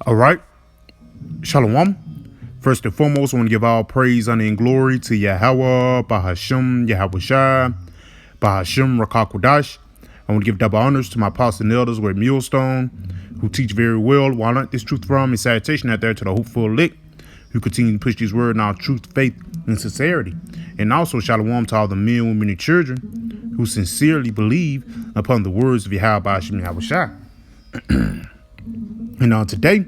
All right. Shalom. First and foremost, I want to give all praise, honor, and glory to Yahweh, Bahashim, Yahweh Shai, Bahashim, Rakakwadash. I want to give double honors to my apostles and elders with Millstone, who teach very well. While I learned this truth from, and salutation out there to the hopeful elect, who continue to push this word in our truth, faith, and sincerity. And also, shalom to all the men, women, and children who sincerely believe upon the words of Yahweh, Bahashim, Yahweh Shai. And on today,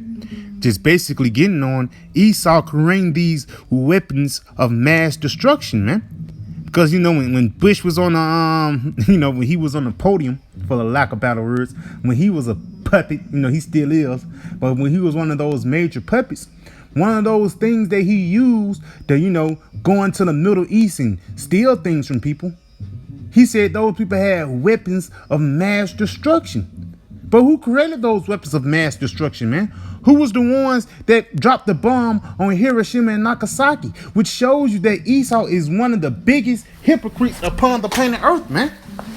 just basically getting on Esau carrying these weapons of mass destruction, man. Because when Bush was on the when he was on the podium, for the lack of better words, when he was a puppet, he still is, but when he was one of those major puppets, one of those things that he used to go into the Middle East and steal things from people, he said those people had weapons of mass destruction. But who created those weapons of mass destruction, man? Who was the ones that dropped the bomb on Hiroshima and Nagasaki? Which shows you that Esau is one of the biggest hypocrites upon the planet Earth, man.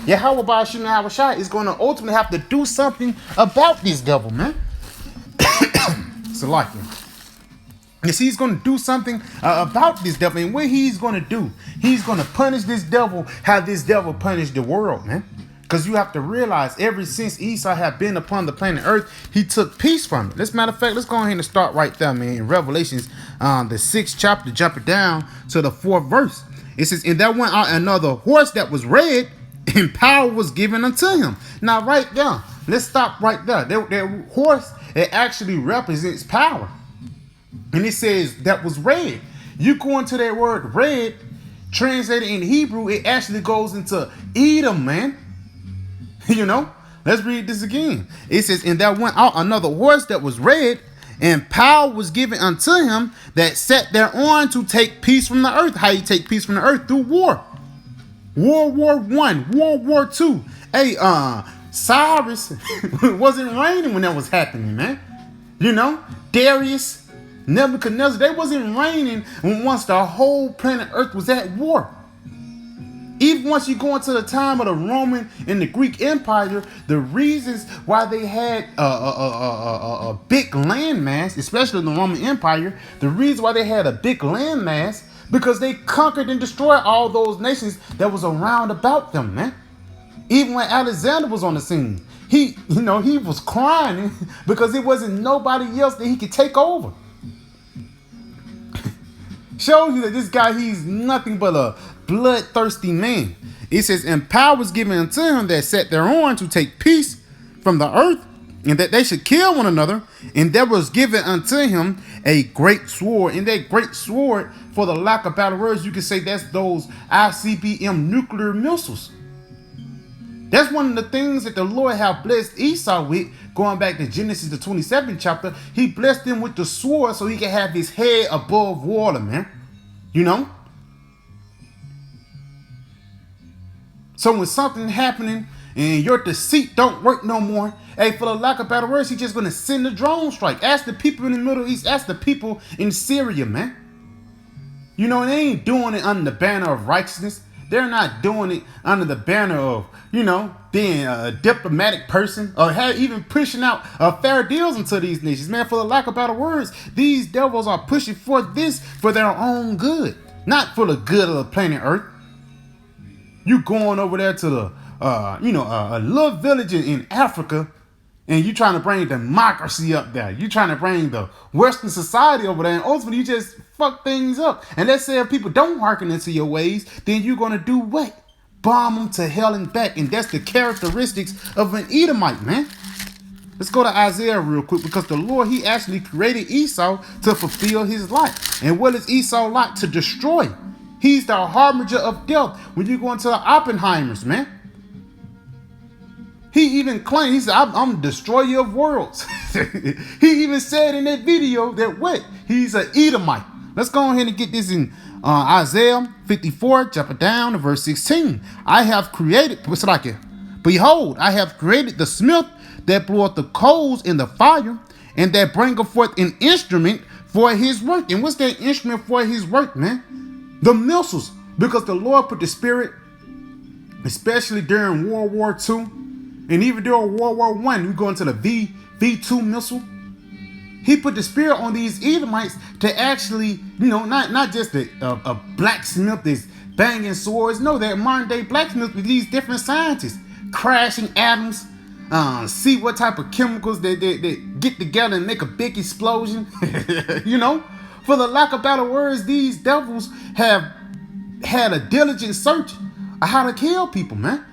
Yahweh Ba'ashim Yahweh Shai is going to ultimately have to do something about this devil, man. So like him. Yes, he's going to do something about this devil. And what he's going to do, he's going to punish this devil how this devil punished the world, man. Because you have to realize, ever since Esau had been upon the planet Earth, he took peace from it. As a matter of fact, let's go ahead and start right there, man. In Revelations, the 6th chapter, jumping down to the 4th verse. It says, and there went out another horse that was red, and power was given unto him. Now, right there, let's stop right there. That horse, it actually represents power. And it says that was red. You go into that word red, translated in Hebrew, it actually goes into Edom, man. Let's read this again. It says, and there went out another horse that was red, and power was given unto him that sat thereon to take peace from the earth. How you take peace from the earth? Through war. World War I, World War II. Hey, Cyrus wasn't reigning when that was happening, man. Darius, Nebuchadnezzar, they wasn't reigning once the whole planet Earth was at war. Even once you go into the time of the Roman and the Greek Empire, the reasons why they had a big landmass, especially in the Roman Empire, the reason why they had a big landmass, because they conquered and destroyed all those nations that was around about them, man. Even when Alexander was on the scene, he was crying because it wasn't nobody else that he could take over. Shows you that this guy, he's nothing but a bloodthirsty man. It says, and power was given unto him that sat thereon to take peace from the earth, and that they should kill one another. And there was given unto him a great sword. And that great sword, for the lack of better words, you can say that's those ICBM nuclear missiles. That's one of the things that the Lord have blessed Esau with. Going back to Genesis, the 27th chapter, he blessed him with the sword so he can have his head above water, man. So when something happening and your deceit don't work no more, hey, for the lack of better words, he's just going to send a drone strike. Ask the people in the Middle East, ask the people in Syria, man. They ain't doing it under the banner of righteousness. They're not doing it under the banner of, being a diplomatic person or even pushing out fair deals into these nations. Man, for the lack of better words, these devils are pushing for this for their own good, not for the good of the planet Earth. You going over there to the, a little village in Africa, and you trying to bring democracy up there. You trying to bring the Western society over there, and ultimately you just fuck things up. And let's say if people don't hearken into your ways, then you're going to do what? Bomb them to hell and back. And that's the characteristics of an Edomite, man. Let's go to Isaiah real quick, because the Lord, he actually created Esau to fulfill his life. And what is Esau like? To destroy. He's the harbinger of death. When you go into the Oppenheimers, man. He even claimed, he said, I'm a destroyer of worlds. He even said in that video that what? He's an Edomite. Let's go ahead and get this in Isaiah 54, jumping down to verse 16. I have created, what's it like it? Behold, I have created the smith that bloweth the coals in the fire, and that bringeth forth an instrument for his work. And what's that instrument for his work, man? The missiles. Because the Lord put the spirit, especially during World War II, and even during World War I, we go into the V2 missile. he put the spirit on these Edomites to actually, not just a blacksmith that's banging swords. No, that modern day blacksmith with these different scientists crashing atoms, see what type of chemicals they get together and make a big explosion. For the lack of better words, these devils have had a diligent search of how to kill people, man.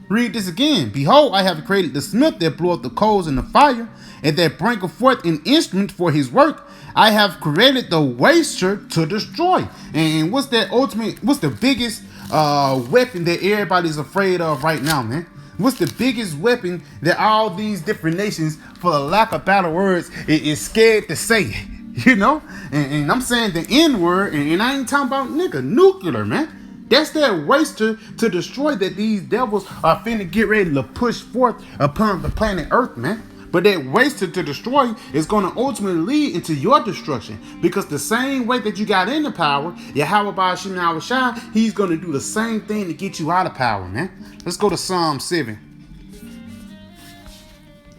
Read this again. Behold, I have created the smith that bloweth the coals in the fire, and that bringeth forth an instrument for his work. I have created the waster to destroy. And what's the biggest weapon that everybody's afraid of right now, man? What's the biggest weapon that all these different nations, for the lack of better words, is scared to say? And I'm saying the N word, and I ain't talking about nuclear, man. That's that waster to destroy that these devils are finna get ready to push forth upon the planet Earth, man. But that waster to destroy is going to ultimately lead into your destruction. Because the same way that you got into power, Yahweh Ba'ashim Yahushua, he's going to do the same thing to get you out of power, man. Let's go to Psalm 7.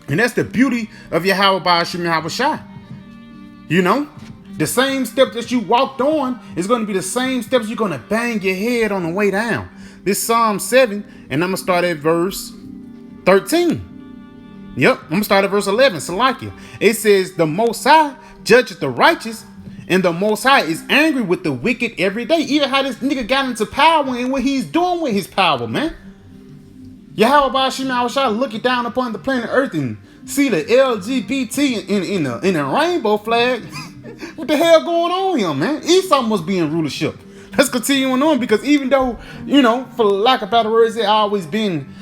And that's the beauty of Yahweh Ba'ashim Yahushua. The same steps that you walked on is going to be the same steps you're going to bang your head on the way down. This Psalm 7, and I'm going to start at verse 13. Yep, I'm going to start at verse 11. Salakia. It says, the Most High judgeth the righteous, and the Most High is angry with the wicked every day. Even how this nigga got into power and what he's doing with his power, man. Yahweh Ba'ashim Yahushua looking down upon the planet Earth and see the LGBT in the rainbow flag. What the hell going on here, man? Esau must be in rulership. Let's continue on, because even though, for lack of better words, there always been,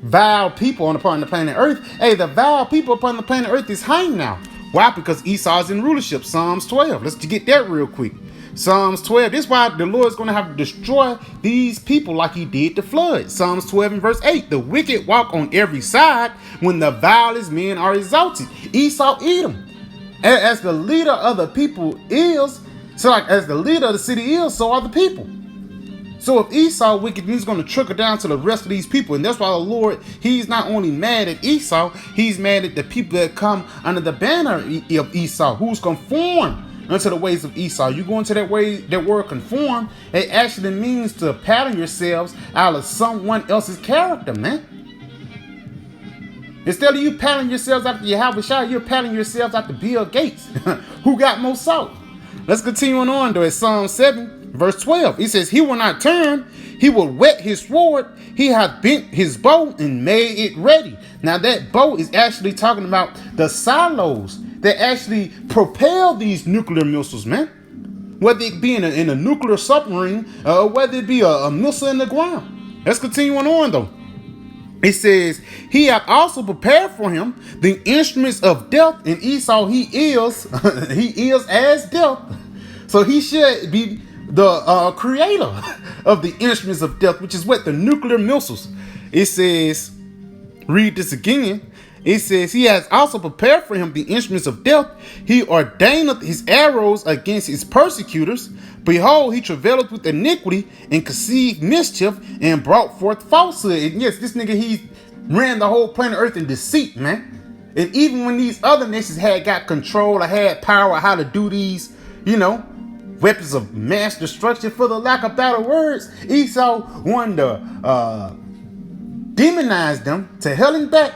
vile people upon the planet Earth. Hey, the vile people upon the planet Earth is hanged now. Why? Because Esau's in rulership. Psalms 12. Let's get that real quick. Psalms 12. This is why the Lord's going to have to destroy these people like he did the flood. Psalms 12 and verse 8. The wicked walk on every side when the vilest men are exalted. Esau Edom. As the leader of the people is, as the leader of the city is, so are the people. So if Esau wicked, he's going to trickle down to the rest of these people. And that's why the Lord, he's not only mad at Esau, he's mad at the people that come under the banner of Esau, who's conformed unto the ways of Esau. You go into that word conform, it actually means to pattern yourselves out of someone else's character, man. Instead of you patterning yourselves after Yahweh, you're patterning yourselves after Bill Gates, who got more salt. Let's continue on though. At Psalm 7, verse 12. It says, he will not turn, he will whet his sword, he hath bent his bow and made it ready. Now that bow is actually talking about the silos that actually propel these nuclear missiles, man. Whether it be in a nuclear submarine, or whether it be a missile in the ground. Let's continue on though. It says, he hath also prepared for him the instruments of death. And Esau, he is as death. So he should be the creator of the instruments of death, which is what? The nuclear missiles. It says, read this again. It says, he has also prepared for him the instruments of death. He ordaineth his arrows against his persecutors. Behold, he travaileth with iniquity and conceived mischief and brought forth falsehood. And yes, this nigga, he ran the whole planet Earth in deceit, man. And even when these other nations had got control or had power how to do these, weapons of mass destruction, for the lack of better words, Esau wanted to demonize them to hell and back.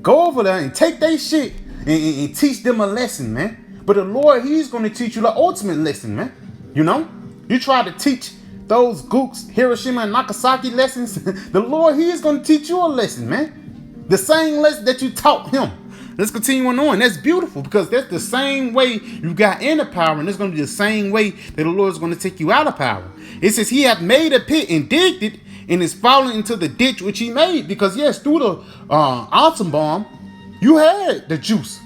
Go over there and take their shit and teach them a lesson, man. But the Lord, he's going to teach you the ultimate lesson, man. You try to teach those gooks Hiroshima and Nagasaki lessons. The Lord, he is going to teach you a lesson, man. The same lesson that you taught him. Let's continue on. That's beautiful, because that's the same way you got into power, and it's going to be the same way that the Lord is going to take you out of power. It says, he hath made a pit and digged it, and is falling into the ditch which he made. Because yes, through the atom bomb, you had the juice.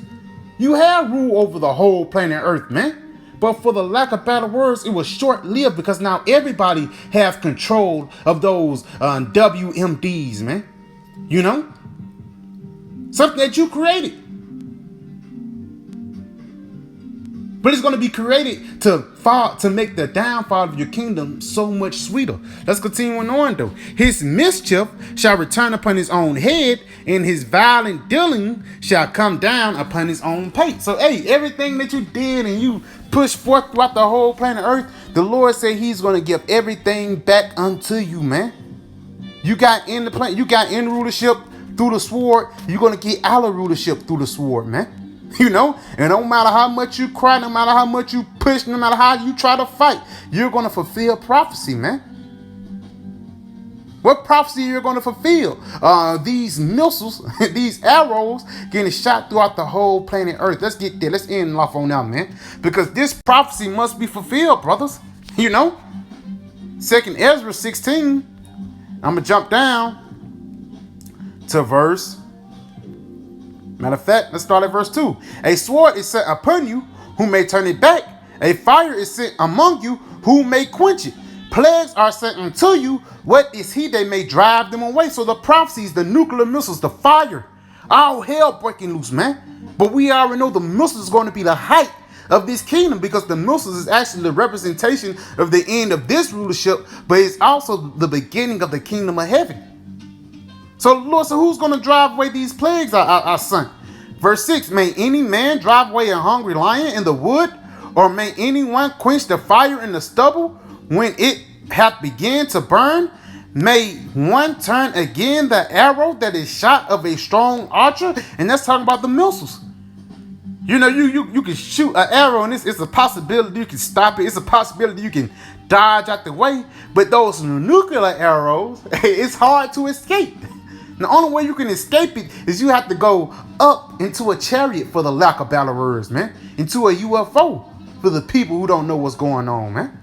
You had rule over the whole planet Earth, man. But for the lack of better words, it was short-lived, because now everybody have control of those WMDs, man. Something that you created. But it's going to be created to fall, to make the downfall of your kingdom so much sweeter. Let's continue on though. His mischief shall return upon his own head, and his violent dealing shall come down upon his own pate. So, hey, everything that you did and you pushed forth throughout the whole planet Earth, the Lord said he's going to give everything back unto you, man. You got in the planet, you got in rulership through the sword, you're going to get out of rulership through the sword, man. You know, and no matter how much you cry, no matter how much you push, no matter how you try to fight, you're going to fulfill prophecy, man. What prophecy you're going to fulfill? These missiles, these arrows getting shot throughout the whole planet Earth. Let's get there. Let's end off on that, man. Because this prophecy must be fulfilled, brothers. You know? 2nd Ezra 16. I'm going to jump down to verse. Matter of fact, let's start at verse 2. A sword is set upon you, who may turn it back. A fire is set among you, who may quench it. Plagues are sent unto you. What is he that may drive them away? So the prophecies, the nuclear missiles, the fire, all hell breaking loose, man. But we already know the missiles is going to be the height of this kingdom, because the missiles is actually the representation of the end of this rulership, but it's also the beginning of the kingdom of heaven. So Lord, so who's going to drive away these plagues, our son? Verse 6, may any man drive away a hungry lion in the wood, or may anyone quench the fire in the stubble when it hath begun to burn? May one turn again the arrow that is shot of a strong archer? And that's talking about the missiles. You know, you can shoot an arrow and it's a possibility you can stop it. It's a possibility you can dodge out the way. But those nuclear arrows, it's hard to escape. The only way you can escape it is you have to go up into a chariot, for the lack of better words, man. Into a UFO for the people who don't know what's going on, man.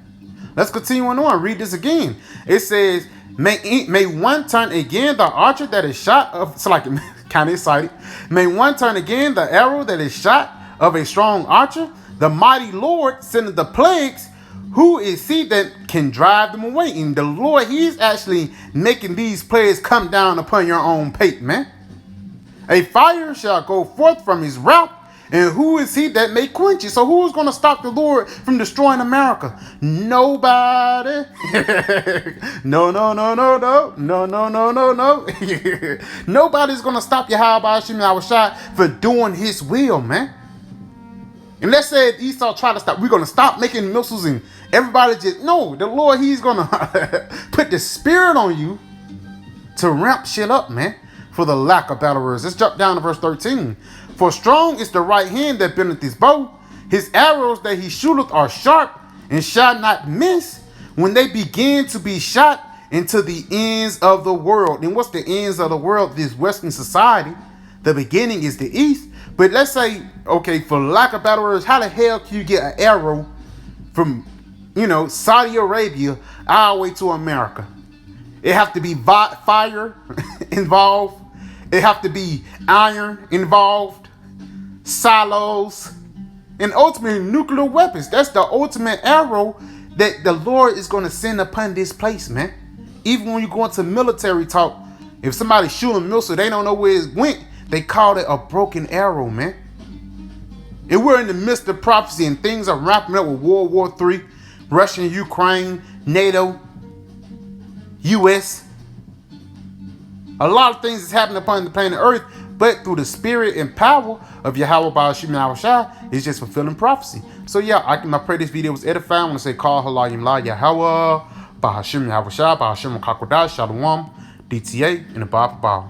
Let's continue on. Read this again. It says, may one turn again the archer that is shot of, it's like kind of excited. May one turn again the arrow that is shot of a strong archer. The mighty Lord sending the plagues. Who is he that can drive them away? And the Lord, he's actually making these plagues come down upon your own pate, man. A fire shall go forth from his mouth, and who is he that may quench it? So who's going to stop the Lord from destroying America? Nobody. No. Nobody's going to stop Yahweh Shai for doing his will, man. And let's say if Esau try to stop, we're going to stop making missiles and everybody just, no, the Lord, he's going to put the spirit on you to ramp shit up, man, for the lack of battle words. Let's jump down to verse 13. For strong is the right hand that bendeth his bow. His arrows that he shooteth are sharp and shall not miss when they begin to be shot into the ends of the world. And what's the ends of the world? This Western society. The beginning is the east. But let's say, okay, for lack of better words, how the hell can you get an arrow from, Saudi Arabia all the way to America? It have to be fire involved. It have to be iron involved, silos, and ultimately nuclear weapons. That's the ultimate arrow that the Lord is going to send upon this place, man. Even when you go into military talk, if somebody shoot a missile, they don't know where it went. They called it a broken arrow, man. And we're in the midst of prophecy, and things are wrapping up with World War III, Russia and Ukraine, NATO, U.S. A lot of things is happening upon the planet Earth, but through the spirit and power of Yahweh Ba'ashim Shai, it's just fulfilling prophecy. So yeah, I pray this video was edifying. I want to say, Call Halayim La Yahweh Ba'ashim Shai, Ba'ashim Kakodash, Shalom, DTA, and the Baba.